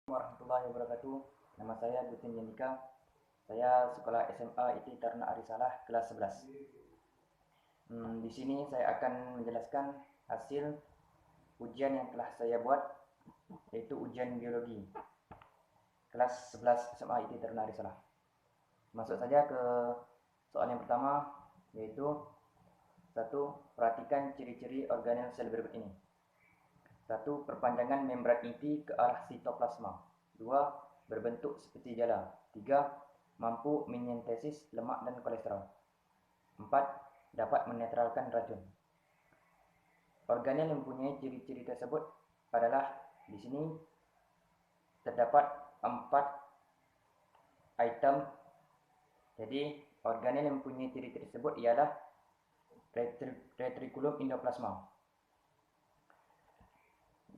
Warahmatullahi wabarakatuh. Nama saya Gutin Jenika. Saya sekolah SMA IT Taruna Arisalah kelas 11. Di sini saya akan menjelaskan hasil ujian yang telah saya buat, yaitu ujian biologi kelas 11 SMA IT Taruna Arisalah. Masuk saja ke soal yang pertama, yaitu 1. Perhatikan ciri-ciri organel sel berikut ini. 1. Perpanjangan membran inti ke arah sitoplasma. 2. Berbentuk seperti jala. 3. Mampu mensintesis lemak dan kolesterol. 4. Dapat menetralkan racun. Organel yang mempunyai ciri-ciri tersebut adalah di sini terdapat 4 item. Jadi organel yang mempunyai ciri-ciri tersebut ialah retikulum endoplasma.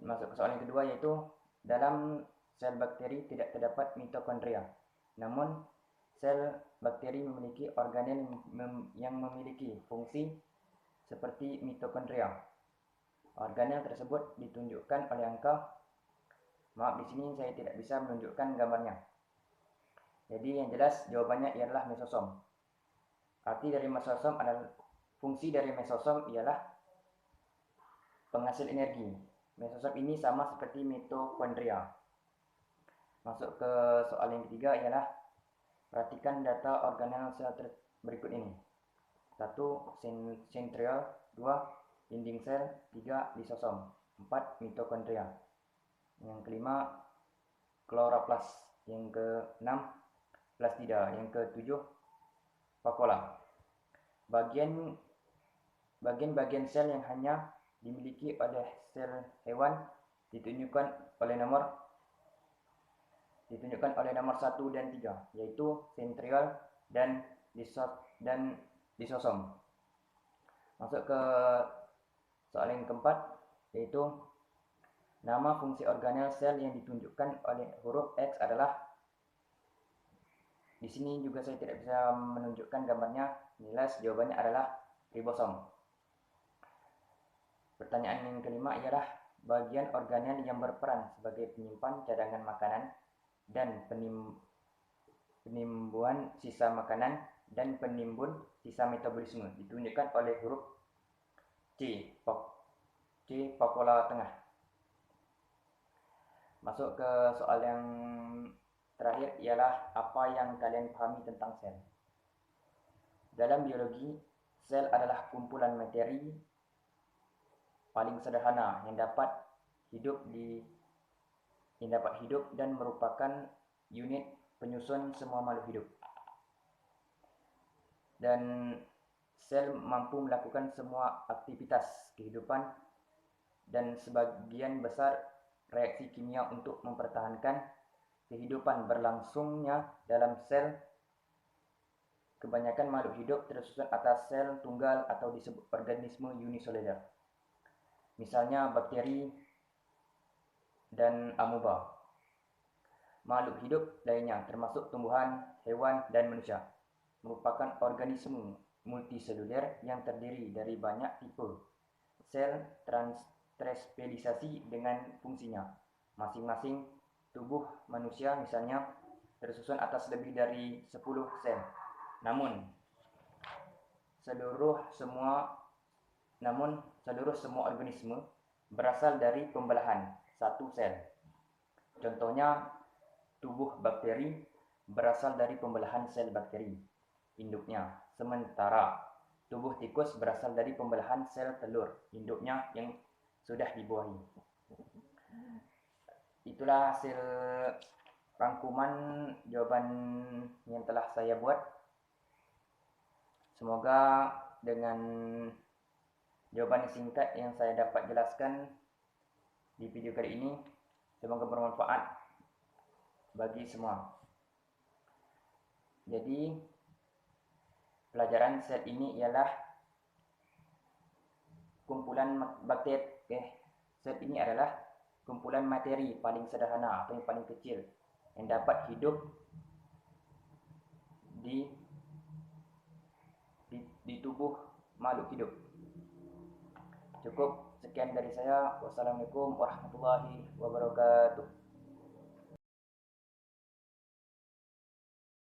Masuk ke soal yang kedua, yaitu dalam sel bakteri tidak terdapat mitokondria. Namun sel bakteri memiliki organel yang memiliki fungsi seperti mitokondria. Organel tersebut ditunjukkan oleh angka. Maaf, di sini saya tidak bisa menunjukkan gambarnya. Jadi yang jelas jawabannya ialah mesosom. Arti dari mesosom adalah fungsi dari mesosom ialah penghasil energi. Mesosom ini sama seperti mitokondria. Masuk ke soal yang ketiga ialah perhatikan data organel sel berikut ini. 1. Sentriol. 2. Dinding sel. 3. Lisosom. 4. Mitokondria. Yang kelima, kloroplas. Yang keenam, plastida. Yang ketujuh, vakuola. Bagian-bagian sel yang hanya dimiliki oleh sel hewan ditunjukkan oleh nomor 1 dan 3, yaitu sentriol dan lisosom. Masuk ke soal yang keempat, yaitu nama fungsi organel sel yang ditunjukkan oleh huruf X adalah, di sini juga saya tidak bisa menunjukkan gambarnya. Jelas jawabannya adalah ribosom. Pertanyaan yang kelima ialah bagian organel yang berperan sebagai penyimpan cadangan makanan dan penimbunan sisa makanan dan penimbun sisa metabolisme ditunjukkan oleh huruf C, vakuola tengah. Masuk ke soal yang terakhir ialah apa yang kalian pahami tentang sel. Dalam biologi, sel adalah kumpulan materi paling sederhana yang dapat hidup dan merupakan unit penyusun semua makhluk hidup. Dan sel mampu melakukan semua aktivitas kehidupan dan sebagian besar reaksi kimia untuk mempertahankan kehidupan berlangsungnya dalam sel. Kebanyakan makhluk hidup tersusun atas sel tunggal atau disebut organisme uniseluler. Misalnya bakteri dan amoeba. Makhluk hidup lainnya termasuk tumbuhan, hewan, dan manusia merupakan organisme multiseluler yang terdiri dari banyak tipe sel terspesialisasi dengan fungsinya. Masing-masing tubuh manusia misalnya tersusun atas lebih dari 10 sel. Namun seluruh semua organisme berasal dari pembelahan satu sel. Contohnya, tubuh bakteri berasal dari pembelahan sel bakteri induknya. Sementara tubuh tikus berasal dari pembelahan sel telur induknya yang sudah dibuahi. Itulah hasil rangkuman jawaban yang telah saya buat. Semoga dengan jawaban singkat yang saya dapat jelaskan di video kali ini, semoga bermanfaat bagi semua. Jadi, pelajaran sel ini ialah kumpulan sel ini adalah kumpulan materi paling sederhana atau yang paling kecil yang dapat hidup di tubuh makhluk hidup. Cukup sekian dari saya. Wassalamualaikum warahmatullahi wabarakatuh.